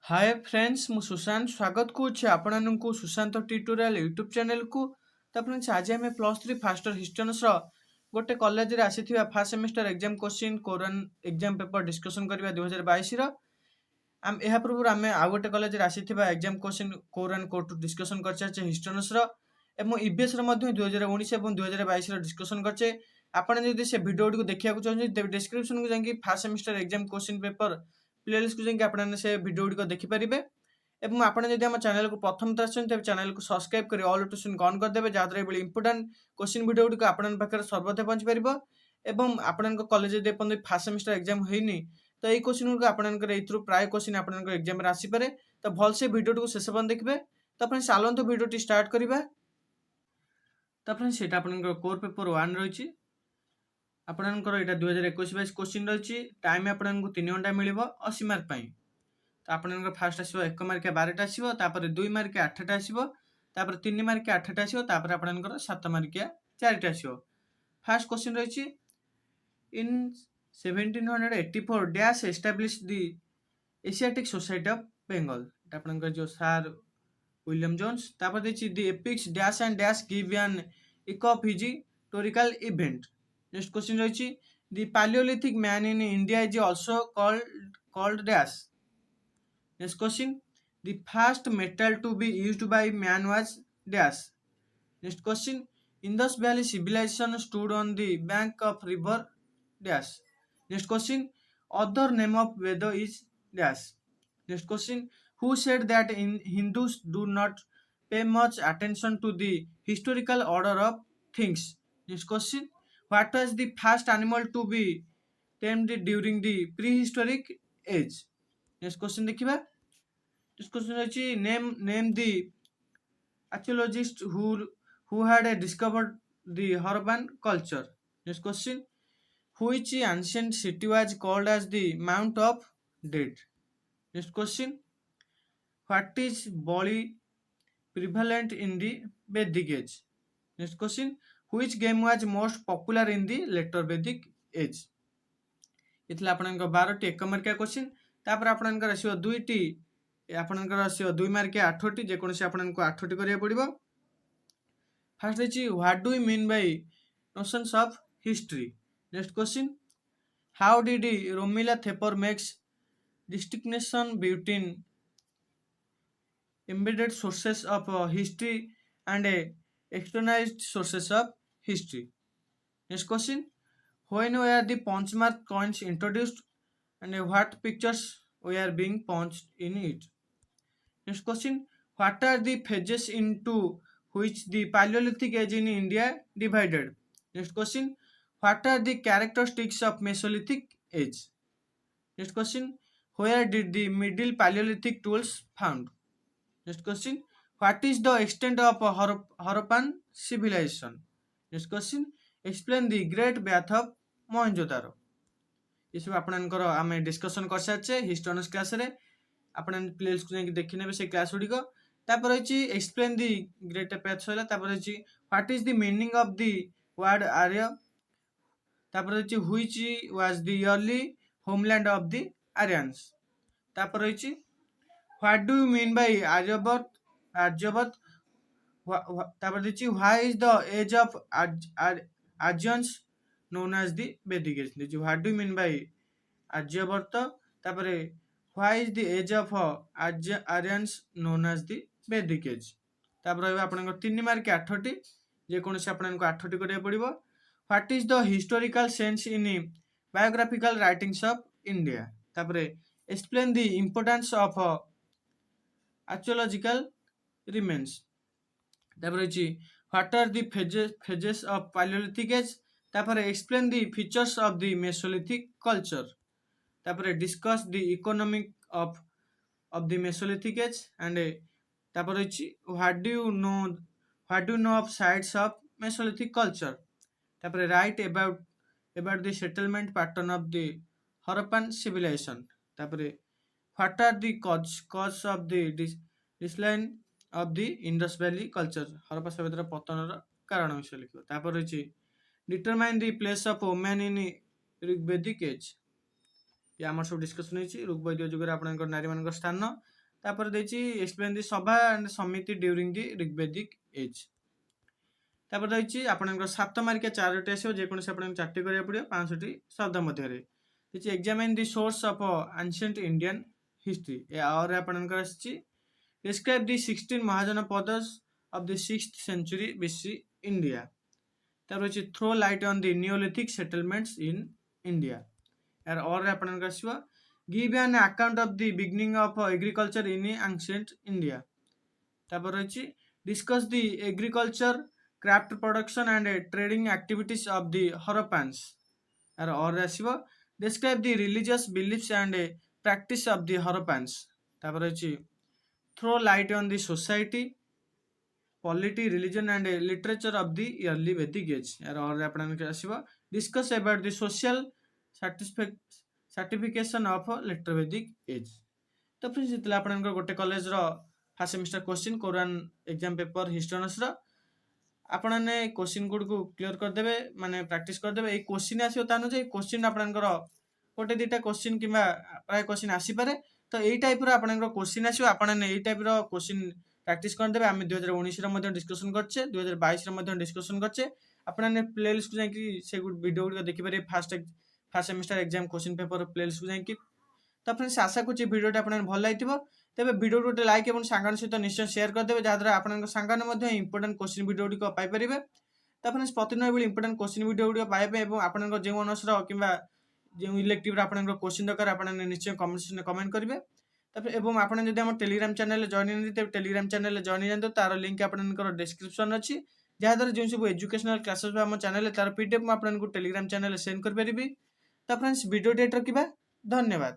Hi friends मु सुशांत स्वागत करुच्छे आपको सुशांत ट्यूटोरियल यूट्यूब चैनल को। तो फ्रेंड्स आज आम +3 फास्टर हिस्टोनस गोटे कॉलेज रे आसीथिबा फर्स्ट सेमेस्टर एग्जाम क्वेश्चन कोरन एग्जाम पेपर डिस्कशन करबा 2022 रो। आम एहा पूर्व आम आ गोटे कॉलेज रे आसीथिबा एग्जाम क्वेश्चन कोरन कोर्ट डिस्कशन करछे हिस्टोनस रो एवं ईबीएस रो मध्ये 2019 एवं 2022 रो डिस्कशन करछे। आपण जदि से वीडियो को देखिया को चाहछे तेबे डिस्क्रिप्शन को जांगी first semester exam question paper playlist को जांगी आपण से वीडियो को देखि परिबे। एवं आपण जदि हम चैनल को प्रथम थर आछन तेबे चैनल को सब्सक्राइब करी ऑल नोटिफिकेशन ऑन कर देबे जाहाद्वारा एबे इंपोर्टेंट क्वेश्चन वीडियो को आपण पाखरे सर्वप्रथम पहुंच परिबो। एवं आपण कॉलेज जदि अपन फर्स्ट सेमेस्टर एग्जाम होइनी तो एई क्वेश्चन को आपण एथ्रु प्राय क्वेश्चन आपण एग्जाम रे आसी पारे। तो भल से वीडियो को शेष पर्यंत देखबे। तो आपण चलंतु वीडियो टी स्टार्ट करिबा। तो फ्रेंड्स सेटा आपनकर कोर पेपर 1 रहिछि आपनकर एटा 2021-22 क्वेश्चन रहिछि। टाइम आपनकर 3 घंटा मिलिबो 80 मार्क पई। तो आपनकर फर्स्ट आसीबो 1 मार्क 12 टा आसीबो, तापर 2 मार्क 8 टा आसीबो, तापर 3 मार्क 8 टा आसीबो, तापर आपनकर 7 मार्क 4 टा आसीबो। फर्स्ट क्वेश्चन रहिछि in 1784 dash establish the Asiatic Society of Bengal. एटा आपनकर जो सर विलियम जोन्स। तापर देछि the epics dash and dash give an echo of historical event. Next question रहिछि the palaeolithic man in India is also called dash. Next question the first metal to be used by man was dash. Next question Indus valley civilisation stood on the bank of river dash. Next question other name of Veda is dash. Next question who said that in Hindus do not pay much attention to the historical order of things। Next question what was the first animal to be tamed during the prehistoric age। Next question देखिबा। Next question अछि name the archaeologist who had discovered the Harappan culture। Next question which ancient city was called as the Mount of Dead। Next question what is Bali prevalent in the Vedic age। Next question which game was most popular in the later Vedic age। इतला आपनकर 12 T 1 मार्किया question. तापर आपनकर आसीबो 2 T आपनकर आसीबो 2 मार्किया 8 T जे कोनसे आपनकर 8 टी करिया पड़िबो। First अछि what do you mean by notions of history. Next question how did Romila Thapar makes distinction between embedded sources of history and externalized sources of history। Next question when were the punch mark coins introduced and what pictures were being punched in it। Next question what are the phases into which the Paleolithic age in India divided। Next question what are the characteristics of Mesolithic age। Next question where did the middle Paleolithic tools found। Next question what is the extent of Harappan civilization। Next question explain the great bath of Mohenjo-daro। ये सब आपनकर आमे discussion कर साचे हिस्टोनस class रे आपन playlist को जाके देखि नेबे से क्लास गुडी को। तापर अछि एक्सप्लेन द ग्रेट बाथ होला। तापर अछि what is the meaning of the word Arya. तापर अछि which was the early homeland of the Aryans. तापर अछि what do you mean by Aryabhatta. तापर अछि why is the age of Aryans known as the Vedic age. This what do you mean by Aryabhatta. तापर why is the age of Aryans known as the Vedic age. तापर रहबा आपनकर 3 mark 8 T जे कोनसे आपनकर 8 टी करिया पड़िबो। What is the historical sense in biographical writings of India. तापर explain the importance of archaeological remains। तापर अछि what are the phases of Paleolithic age। तापर explain the features of the Mesolithic culture। तापर discuss the economic of the Mesolithic age and तापर अछि what do you know of sites of Mesolithic culture। तापर write about the settlement pattern of the Harappan civilization। तापर what are the cause of the decline of the Indus Valley culture Harappa सभ्यतार पतनर कारण विषय लिखिबो। तापर अछि determine the place of women in Rigvedic age। ये हमर सब discussion होइछि ऋग्वेदीय युग रे आपनकर नारी मानकर स्थान। ତାପରେ ଦେଇଛି ଏକ୍ସପ୍ଲେନ୍ ଦି ସଭା ଆଣ୍ଡ ସମିତି ଡ୍ୟୁରିଂ ଦି ଋଗ୍ବେଦିକ ଏଜ୍। ତାପରେ ରହିଛି ଆପଣଙ୍କର 7 ମାର୍କିଆ 4ଟି ଆସିବ, ଯେକୌଣସି ଆପଣଙ୍କୁ 4ଟି କରିବାକୁ ପଡ଼ିବ 500ଟି ଶବ୍ଦ ମଧ୍ୟରେ। କିଛି examine the source of ancient Indian history, ଆରେ ଆପଣଙ୍କର ଆସିଛି describe the 16 Mahajanapadas of the 6th century BC India. ତାପରେ ରହିଛି throw light on the neolithic settlements in India, ଏହାର ଅରେ ଆପଣଙ୍କର ଆସିବ give an account of the beginning of agriculture in ancient India. ତାପରେ ରହିଛି discuss the agriculture craft production and trading activities of the Harappans, ଏହାର ଅରେ ଆସିବ describe the religious ବିଲିଫ୍ସ and practice of the Harappans. ତାପରେ ରହିଛି throw light on the society polity religion and literature of the early Vedic age, ଏହାର ଅରେ ଆପଣଙ୍କର ଆସିବ discuss about the social stratification of later Vedic age. ତ ଫ୍ରେଣ୍ଡସ୍ ଯେତେବେଳେ ଆପଣଙ୍କର ଗୋଟେ କଲେଜର ଫାର୍ଷ୍ଟ ସେମିଷ୍ଟର କ୍ୱେଶ୍ଚିନ୍ କୋରାନ୍ ଏକ୍ଜାମ ପେପର ହିଷ୍ଟୋନସର ଆପଣ ମାନେ କ୍ୱେଶ୍ଚିନ୍ ଗୁଡ଼ିକୁ କ୍ଲିୟର କରିଦେବେ, ମାନେ ପ୍ରାକ୍ଟିସ୍ କରିଦେବେ। ଏଇ କ୍ୱେଶ୍ଚିନ୍ ଆସିବ ତା ନୁହେଁ ଯେ ଏଇ କ୍ୱେଶ୍ଚିନ୍ ଆପଣଙ୍କର ଗୋଟେ ଦୁଇଟା କ୍ୱେଶ୍ଚିନ୍ କିମ୍ବା ପ୍ରାୟ କ୍ୱେଶ୍ଚିନ୍ ଆସିପାରେ। ତ ଏଇ ଟାଇପ୍ର ଆପଣଙ୍କର କ୍ୱେଶ୍ଚିନ୍ ଆସିବ, ଆପଣ ଏଇ ଟାଇପ୍ର କ୍ୱେଶ୍ଚିନ୍ ପ୍ରାକ୍ଟିସ୍ କରିଦେବେ। ଆମେ 2019ର ମଧ୍ୟ ଡିସ୍କସନ୍ କରିଛେ, 2022ର ମଧ୍ୟ ଡିସ୍କସନ୍ କରିଛେ। ଆପଣମାନେ ପ୍ଲେଲିଷ୍ଟକୁ ଯାଇକି ସେ ଭିଡ଼ିଓ ଗୁଡ଼ିକ ଦେଖିପାରିବେ, first semester exam question paper ପ୍ଲେଲିଷ୍ଟକୁ ଯାଇକି। ତ ଫ୍ରେଣ୍ଡସ୍ ଆଶା କରୁଛି ଭିଡ଼ିଓଟି ଆପଣଙ୍କୁ ଭଲ ଲାଗିଥିବ। ତେବେ ଭିଡ଼ିଓଟି ଗୋଟେ ଲାଇକ୍ ଏବଂ ସାଙ୍ଗମାନଙ୍କ ସହିତ ନିଶ୍ଚୟ ସେୟାର କରିଦେବେ, ଯାହାଦ୍ୱାରା ଆପଣଙ୍କ ସାଙ୍ଗମାନେ ମଧ୍ୟ ଇମ୍ପୋର୍ଟାଣ୍ଟ କ୍ୱେଶ୍ଚିନ୍ ଭିଡ଼ିଓ ଗୁଡ଼ିକ ପାଇପାରିବେ। ତ ଫ୍ରେଣ୍ଡସ୍ ପ୍ରତିଦିନ ଏଭଳି ଇମ୍ପୋର୍ଟାଣ୍ଟ କ୍ୱେଶ୍ଚିନ୍ ଭିଡ଼ିଓ ଗୁଡ଼ିକ ପାଇବା ପାଇଁ ଏବଂ ଆପଣଙ୍କ ଯେଉଁ ଅନର୍ସର କିମ୍ବା ଯେଉଁ ଇଲେକ୍ଟିଭର ଆପଣଙ୍କର କ୍ୱେଶ୍ଚିନ୍ ଦରକାର ଆପଣ ନିଶ୍ଚୟ କମେଣ୍ଟ ସେକ୍ସନରେ କମେଣ୍ଟ କରିବେ। ତାପରେ ଏବଂ ଆପଣ ଯଦି ଆମ ଟେଲିଗ୍ରାମ ଚ୍ୟାନେଲରେ ଜଏନ୍ ହେଇନାହାନ୍ତି ତେବେ ଟେଲିଗ୍ରାମ ଚ୍ୟାନେଲରେ ଜଏନ୍ ହେଇଯାନ୍ତୁ, ତାର ଲିଙ୍କ ଆପଣଙ୍କର ଡେସ୍କ୍ରିପସନ୍ ଅଛି। ଯାହାଦ୍ୱାରା ଯେଉଁ ସବୁ ଏଜୁକେସନାଲ କ୍ଲାସେସ୍ ଆମ ଚ୍ୟାନେଲରେ ତାର PDF ମୁଁ ଆପଣଙ୍କୁ ଟେଲିଗ୍ରାମ ଚ୍ୟାନେଲରେ ସେଣ୍ଡ କରିପାରିବି। ତ ଫ୍ରେଣ୍ଡସ୍ ଭିଡ଼ିଓଟି ଏଠି ରଖିବା, ଧନ୍ୟବାଦ।